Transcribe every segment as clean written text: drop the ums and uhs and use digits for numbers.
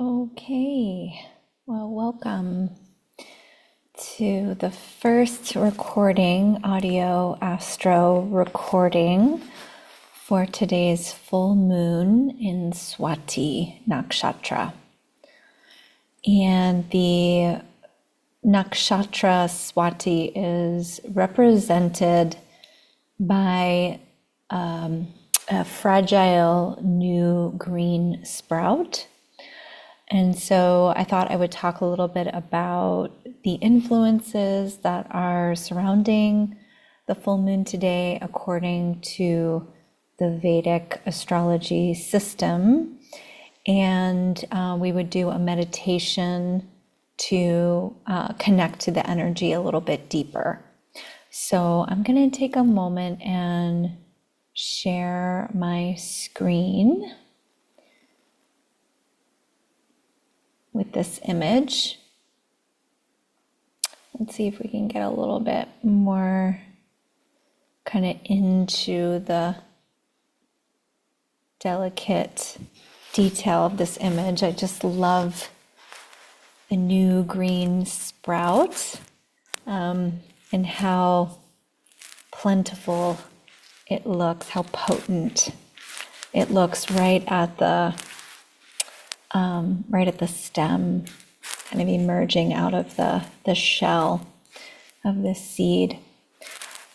Okay, well, welcome to the first recording, audio astro recording for today's full moon in Swati Nakshatra. And the Nakshatra Swati is represented by a fragile new green sprout. And so I thought I would talk a little bit about the influences that are surrounding the full moon today according to the Vedic astrology system. And we would do a meditation to connect to the energy a little bit deeper. So I'm going to take a moment and share my screen with this image. Let's see if we can get a little bit more kind of into the delicate detail of this image. I just love the new green sprout and how plentiful it looks, how potent it looks right at the stem, kind of emerging out of the shell of this seed.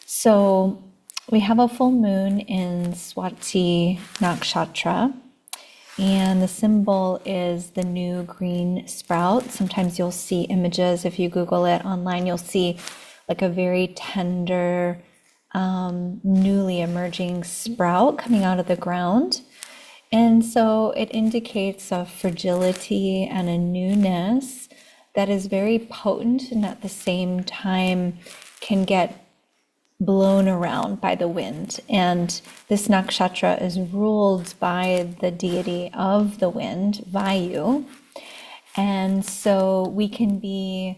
So we have a full moon in Swati Nakshatra, and the symbol is the new green sprout. Sometimes you'll see images, if you Google it online, you'll see like a very tender, newly emerging sprout coming out of the ground. And so it indicates a fragility and a newness that is very potent and at the same time can get blown around by the wind. And this nakshatra is ruled by the deity of the wind, Vayu. And so we can be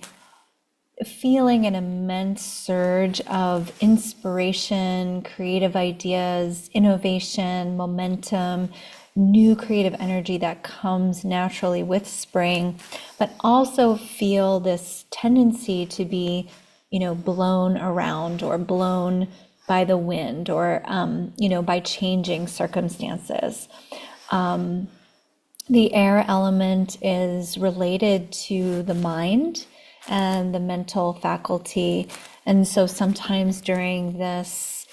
feeling an immense surge of inspiration, creative ideas, innovation, momentum, new creative energy that comes naturally with spring, but also feel this tendency to be, blown around or blown by the wind or, by changing circumstances. The air element is related to the mind and the mental faculty. And so sometimes during this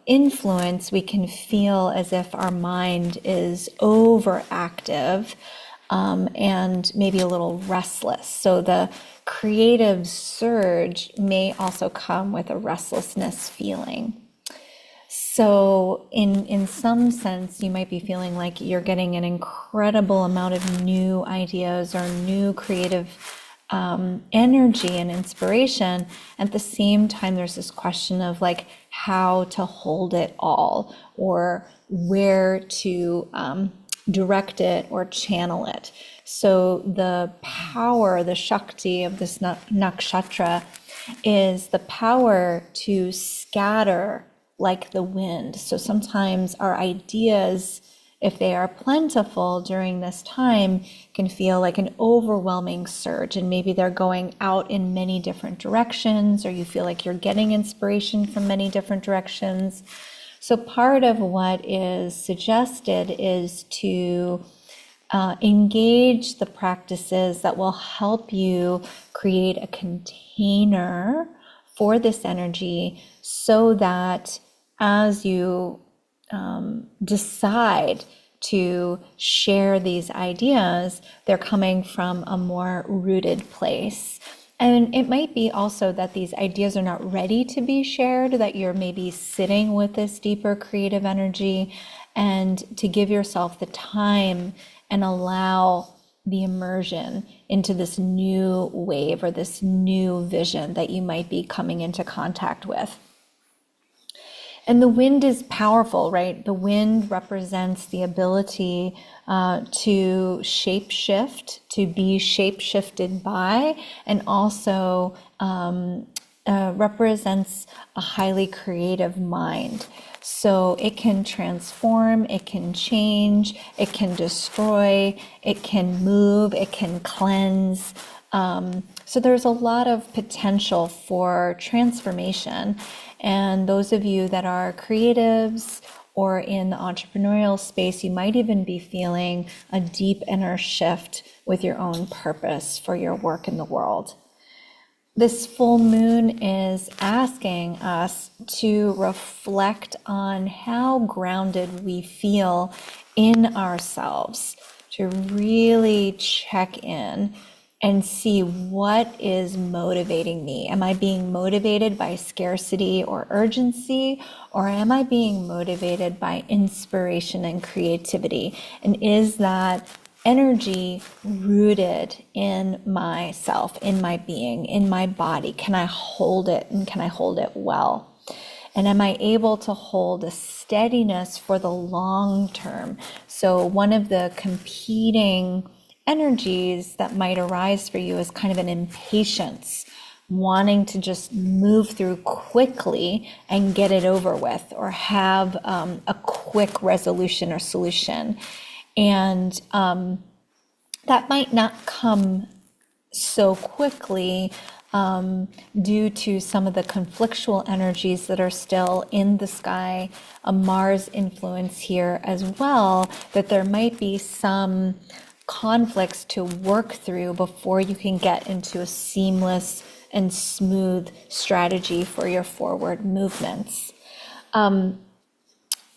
influence, we can feel as if our mind is overactive and maybe a little restless. So the creative surge may also come with a restlessness feeling. So in some sense, you might be feeling like you're getting an incredible amount of new ideas or new creative energy and inspiration. At the same time, there's this question of like how to hold it all or where to direct it or channel it. So the power, the Shakti of this nakshatra is the power to scatter like the wind. So sometimes our ideas, if they are plentiful during this time, can feel like an overwhelming surge, and maybe they're going out in many different directions, or you feel like you're getting inspiration from many different directions. So part of what is suggested is to engage the practices that will help you create a container for this energy so that as you decide to share these ideas, they're coming from a more rooted place. And it might be also that these ideas are not ready to be shared, that you're maybe sitting with this deeper creative energy, and to give yourself the time and allow the immersion into this new wave or this new vision that you might be coming into contact with. And the wind is powerful, right? The wind represents the ability to shape shift, to be shape shifted by, and also represents a highly creative mind. So it can transform, it can change, it can destroy, it can move, it can cleanse. So there's a lot of potential for transformation. And those of you that are creatives or in the entrepreneurial space, you might even be feeling a deep inner shift with your own purpose for your work in the world. This full moon is asking us to reflect on how grounded we feel in ourselves, to really check in and see what is motivating me. Am I being motivated by scarcity or urgency, or am I being motivated by inspiration and creativity? And is that energy rooted in myself, in my being, in my body? Can I hold it, and can I hold it well? And am I able to hold a steadiness for the long term? So one of the competing energies that might arise for you is kind of an impatience, wanting to just move through quickly and get it over with, or have a quick resolution or solution. And that might not come so quickly due to some of the conflictual energies that are still in the sky, a Mars influence here as well, that there might be some conflicts to work through before you can get into a seamless and smooth strategy for your forward movements.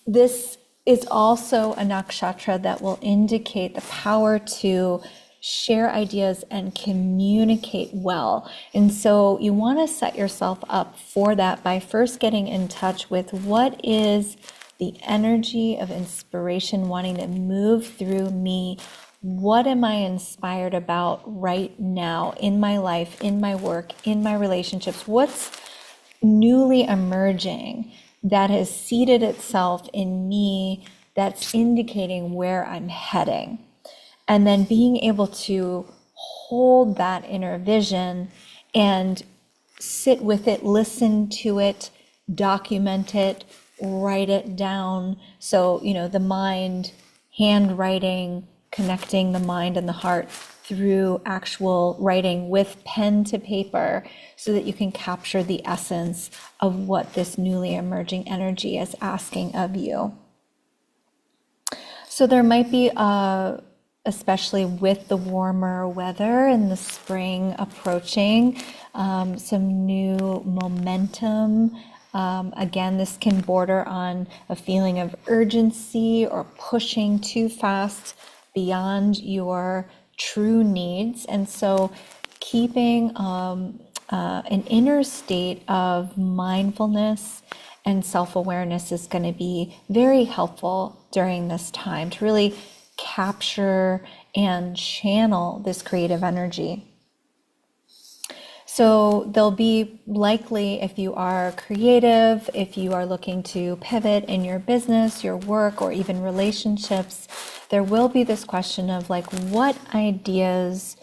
This is also a nakshatra that will indicate the power to share ideas and communicate well. And so you want to set yourself up for that by first getting in touch with what is the energy of inspiration wanting to move through me. What am I inspired about right now in my life, in my work, in my relationships? What's newly emerging that has seeded itself in me that's indicating where I'm heading? And then being able to hold that inner vision and sit with it, listen to it, document it, write it down. So, the mind, handwriting, connecting the mind and the heart through actual writing with pen to paper, so that you can capture the essence of what this newly emerging energy is asking of you. So there might be especially with the warmer weather and the spring approaching, some new momentum. Again, this can border on a feeling of urgency or pushing too fast beyond your true needs. And so keeping an inner state of mindfulness and self-awareness is going to be very helpful during this time to really capture and channel this creative energy. So there'll be likely, if you are creative, if you are looking to pivot in your business, your work, or even relationships, there will be this question of what ideas,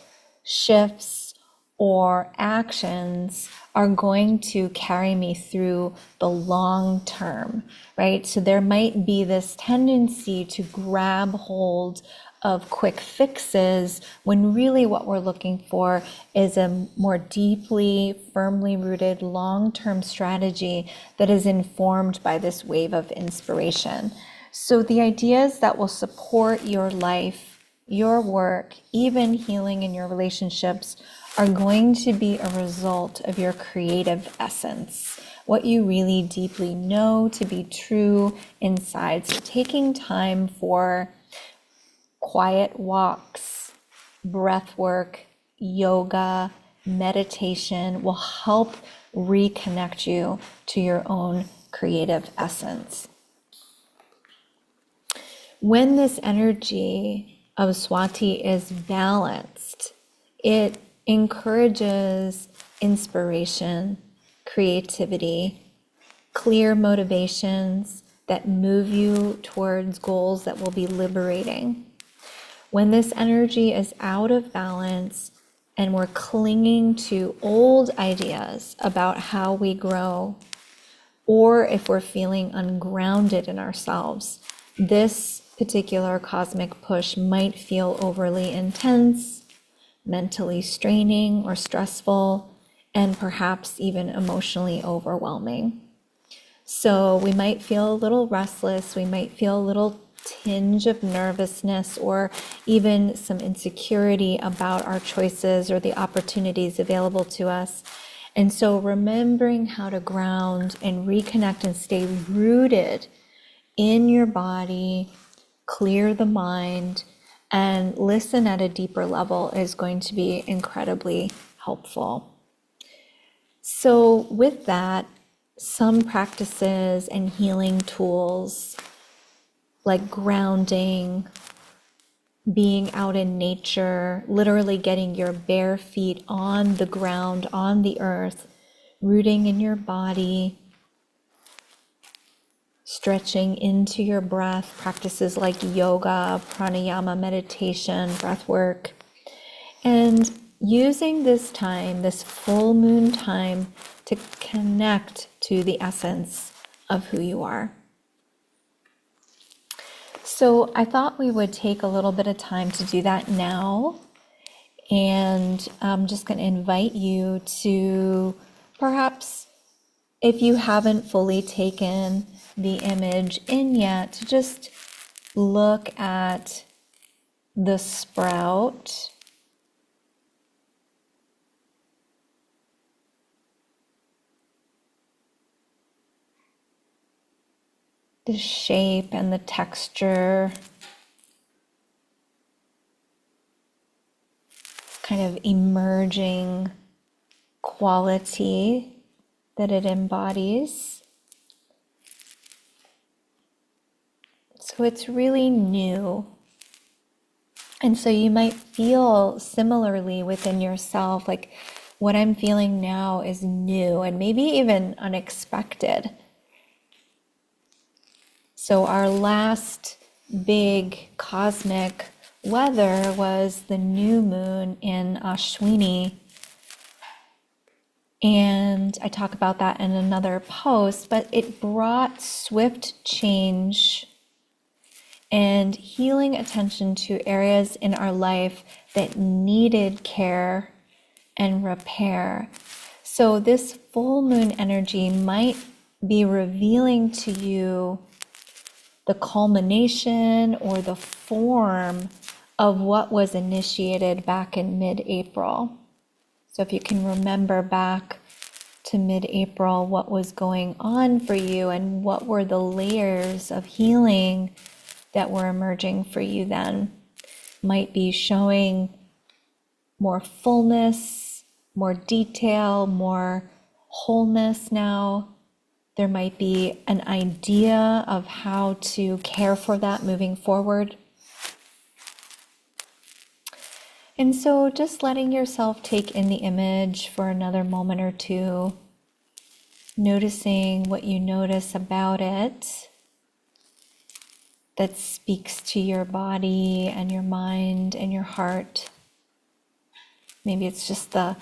shifts, or actions are going to carry me through the long term, right? So there might be this tendency to grab hold of quick fixes when really what we're looking for is a more deeply, firmly rooted, long-term strategy that is informed by this wave of inspiration. So the ideas that will support your life, your work, even healing in your relationships are going to be a result of your creative essence, what you really deeply know to be true inside. So taking time for quiet walks, breath work, yoga, meditation will help reconnect you to your own creative essence. When this energy of Swati is balanced, it encourages inspiration, creativity, clear motivations that move you towards goals that will be liberating. When this energy is out of balance, and we're clinging to old ideas about how we grow, or if we're feeling ungrounded in ourselves, this particular cosmic push might feel overly intense, mentally straining or stressful, and perhaps even emotionally overwhelming. So we might feel a little restless, we might feel a little tinge of nervousness or even some insecurity about our choices or the opportunities available to us. And so remembering how to ground and reconnect and stay rooted in your body, clear the mind, and listen at a deeper level is going to be incredibly helpful. So with that, some practices and healing tools like grounding, being out in nature, literally getting your bare feet on the ground, on the earth, rooting in your body, stretching into your breath, practices like yoga, pranayama, meditation, breath work, and using this time, this full moon time, to connect to the essence of who you are. So I thought we would take a little bit of time to do that now. And I'm just going to invite you to perhaps, if you haven't fully taken the image in yet, to just look at the sprout, the shape and the texture, kind of emerging quality that it embodies. So it's really new. And so you might feel similarly within yourself, like what I'm feeling now is new and maybe even unexpected. So our last big cosmic weather was the new moon in Ashwini. And I talk about that in another post, but it brought swift change and healing attention to areas in our life that needed care and repair. So this full moon energy might be revealing to you the culmination or the form of what was initiated back in mid-April. So if you can remember back to mid-April, what was going on for you and what were the layers of healing that were emerging for you then, might be showing more fullness, more detail, more wholeness now. There might be an idea of how to care for that moving forward. And so just letting yourself take in the image for another moment or two, noticing what you notice about it that speaks to your body and your mind and your heart. Maybe it's just the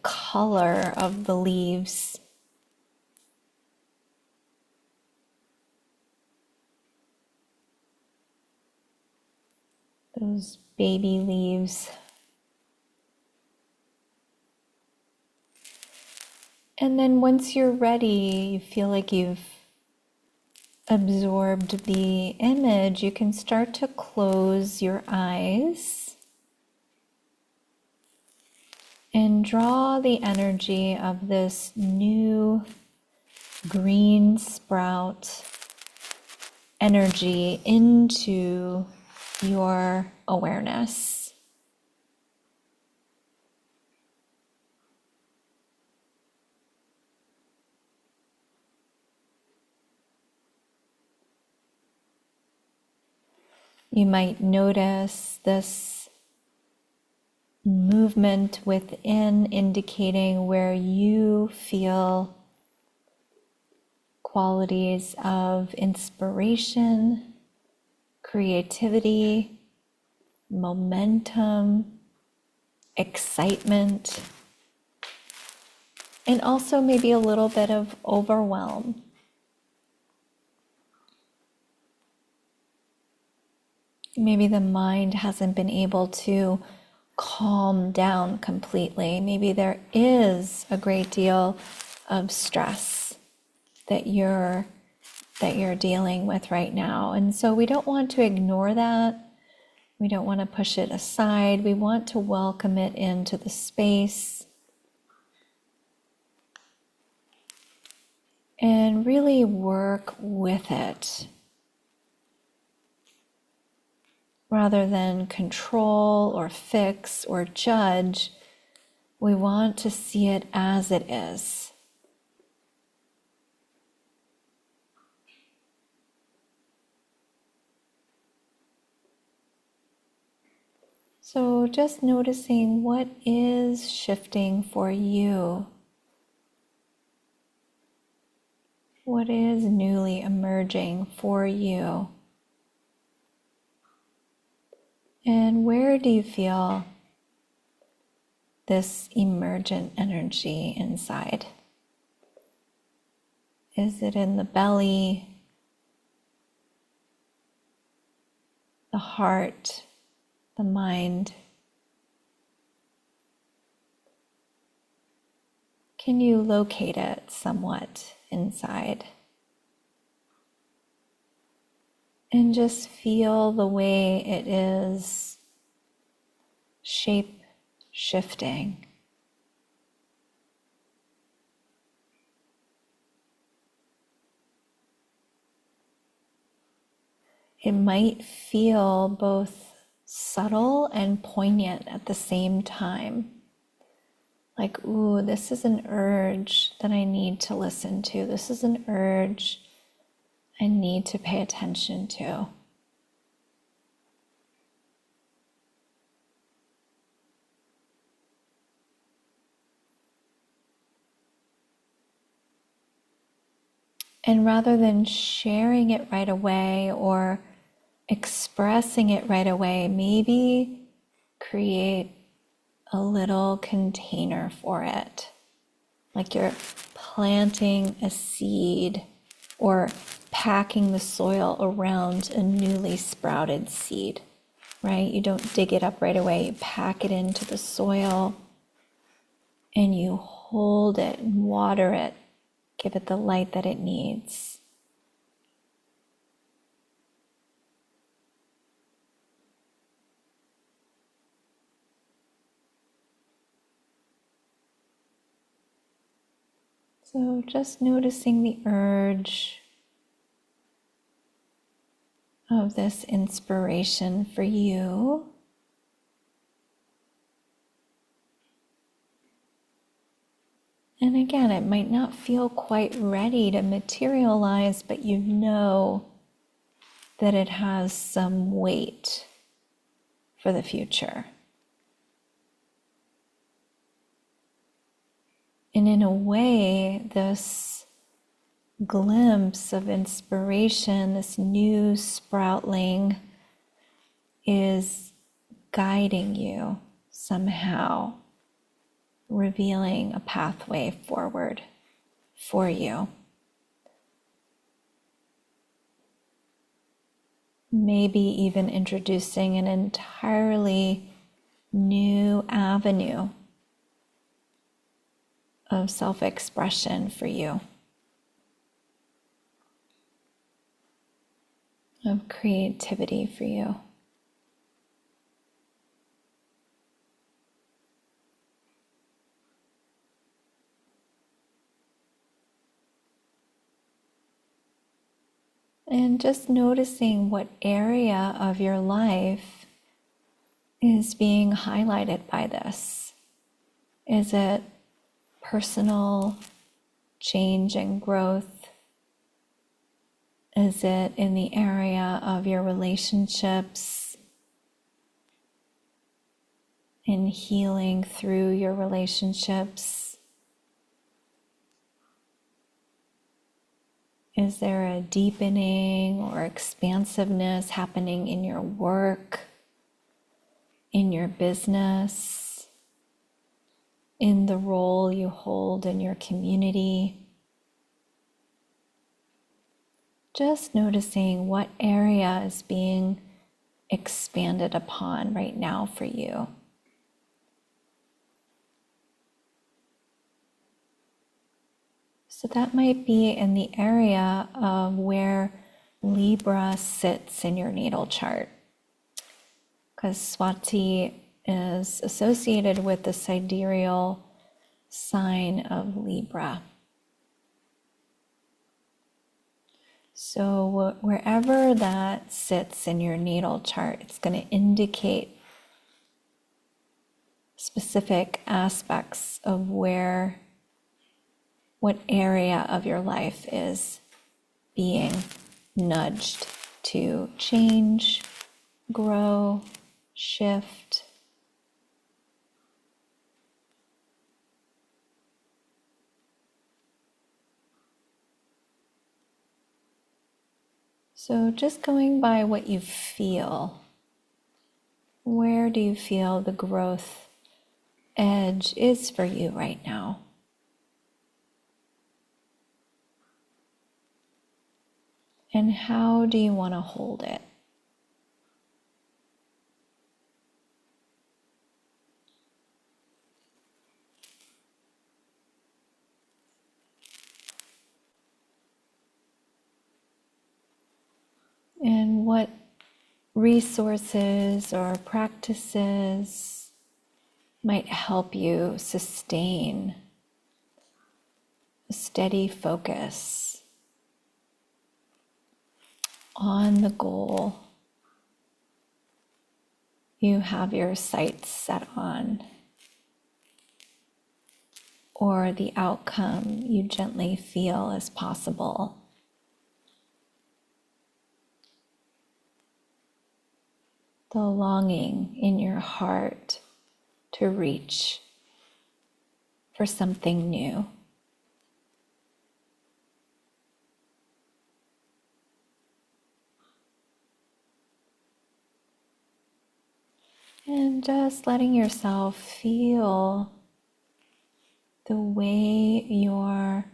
color of the leaves. Those baby leaves. And then once you're ready, you feel like you've absorbed the image, you can start to close your eyes and draw the energy of this new green sprout energy into your awareness. You might notice this movement within, indicating where you feel qualities of inspiration, creativity, momentum, excitement, and also maybe a little bit of overwhelm. Maybe the mind hasn't been able to calm down completely. Maybe there is a great deal of stress that you're dealing with right now. And so we don't want to ignore that. We don't want to push it aside. We want to welcome it into the space and really work with it rather than control or fix or judge. We want to see it as it is. So just noticing what is shifting for you. What is newly emerging for you? And where do you feel this emergent energy inside? Is it in the belly, the heart, the mind? Can you locate it somewhat inside? And just feel the way it is shape shifting. It might feel both subtle and poignant at the same time. Like, ooh, this is an urge that I need to listen to. This is an urge I need to pay attention to. And rather than sharing it right away or expressing it right away, maybe create a little container for it. Like you're planting a seed or packing the soil around a newly sprouted seed, right? You don't dig it up right away. You pack it into the soil and you hold it and water it. Give it the light that it needs. So just noticing the urge of this inspiration for you. And again, it might not feel quite ready to materialize, but you know that it has some weight for the future. And in a way, this glimpse of inspiration, this new sproutling, is guiding you somehow, revealing a pathway forward for you. Maybe even introducing an entirely new avenue of self-expression for you, of creativity for you. And just noticing what area of your life is being highlighted by this. Is it personal change and growth? Is it in the area of your relationships and healing through your relationships? Is there a deepening or expansiveness happening in your work, in your business, in the role you hold in your community. Just noticing what area is being expanded upon right now for you. So that might be in the area of where Libra sits in your natal chart, because Swati is associated with the sidereal sign of Libra. So wherever that sits in your natal chart, it's going to indicate specific aspects of what area of your life is being nudged to change, grow, shift. So just going by what you feel, where do you feel the growth edge is for you right now? And how do you want to hold it? And what resources or practices might help you sustain a steady focus on the goal you have your sights set on, or the outcome you gently feel is possible. The longing in your heart to reach for something new. And just letting yourself feel the way your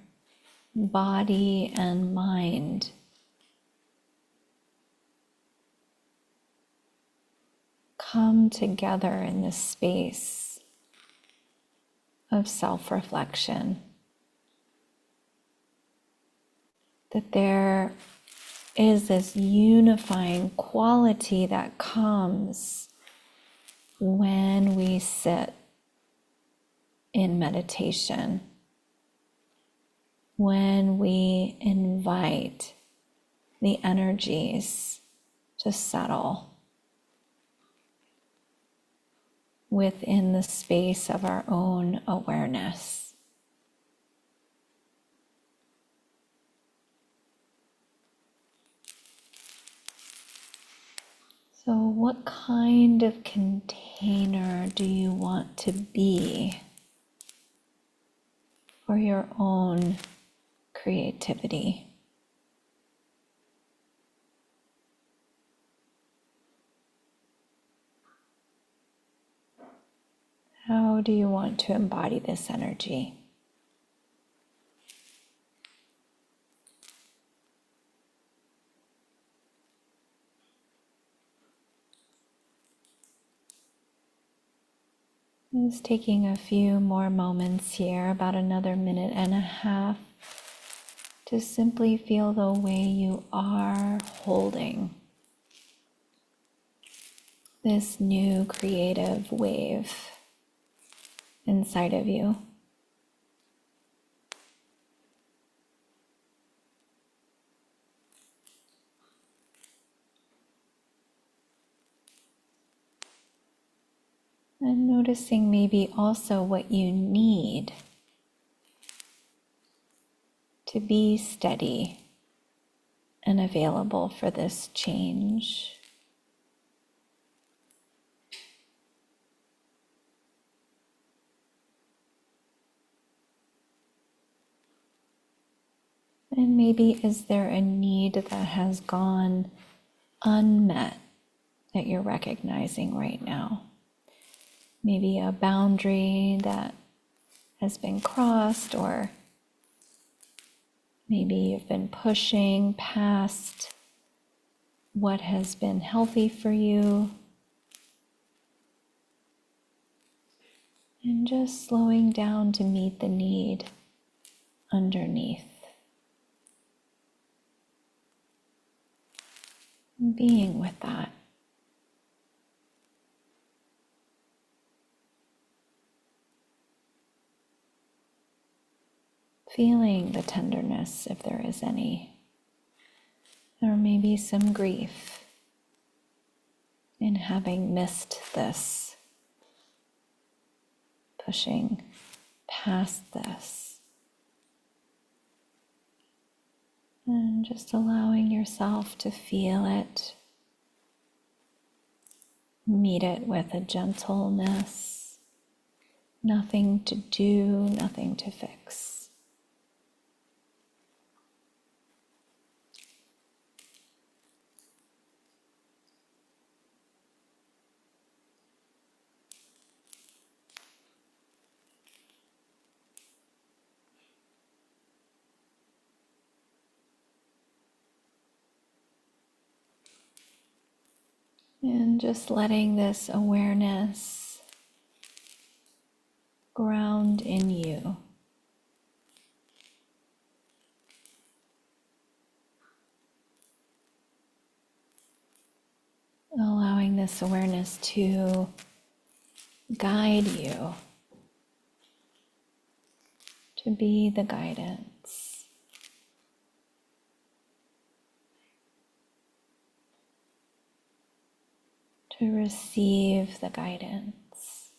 body and mind come together in this space of self-reflection. That there is this unifying quality that comes when we sit in meditation, when we invite the energies to settle within the space of our own awareness. So what kind of container do you want to be for your own creativity? How do you want to embody this energy? Just taking a few more moments here, about another minute and a half, to simply feel the way you are holding this new creative wave inside of you. And noticing maybe also what you need to be steady and available for this change. And maybe is there a need that has gone unmet that you're recognizing right now? Maybe a boundary that has been crossed, or maybe you've been pushing past what has been healthy for you. And just slowing down to meet the need underneath. And being with that. Feeling the tenderness if there is any. Or maybe some grief in having missed this. Pushing past this. And just allowing yourself to feel it. Meet it with a gentleness. Nothing to do, nothing to fix. And just letting this awareness ground in you. Allowing this awareness to guide you, to be the guidance. To receive the guidance.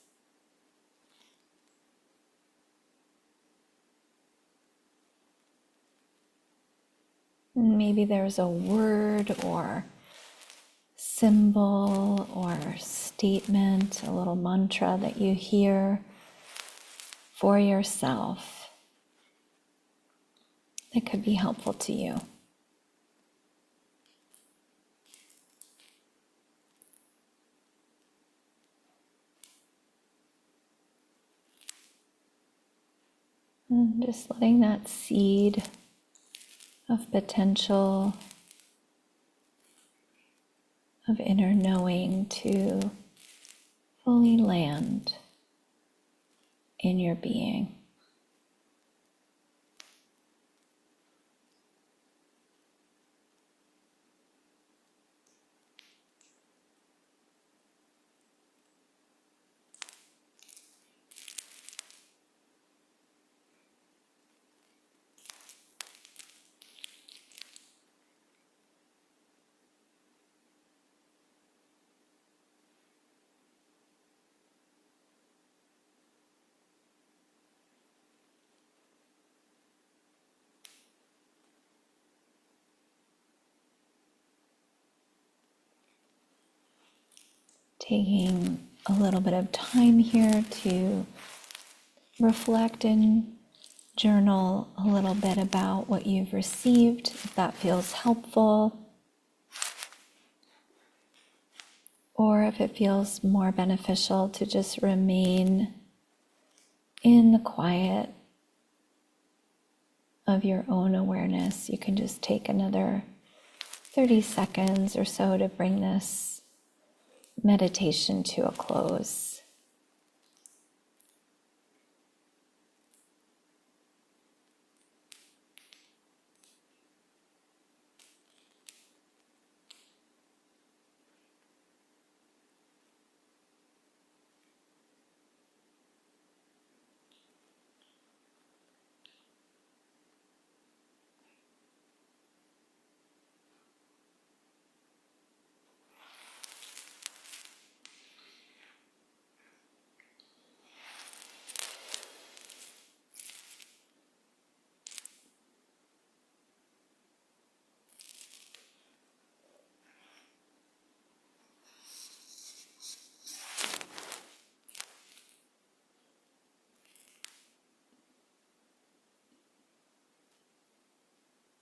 And maybe there's a word or symbol or statement, a little mantra that you hear for yourself that could be helpful to you. And just letting that seed of potential, of inner knowing to fully land in your being. Taking a little bit of time here to reflect and journal a little bit about what you've received, if that feels helpful, or if it feels more beneficial to just remain in the quiet of your own awareness. You can just take another 30 seconds or so to bring this meditation to a close.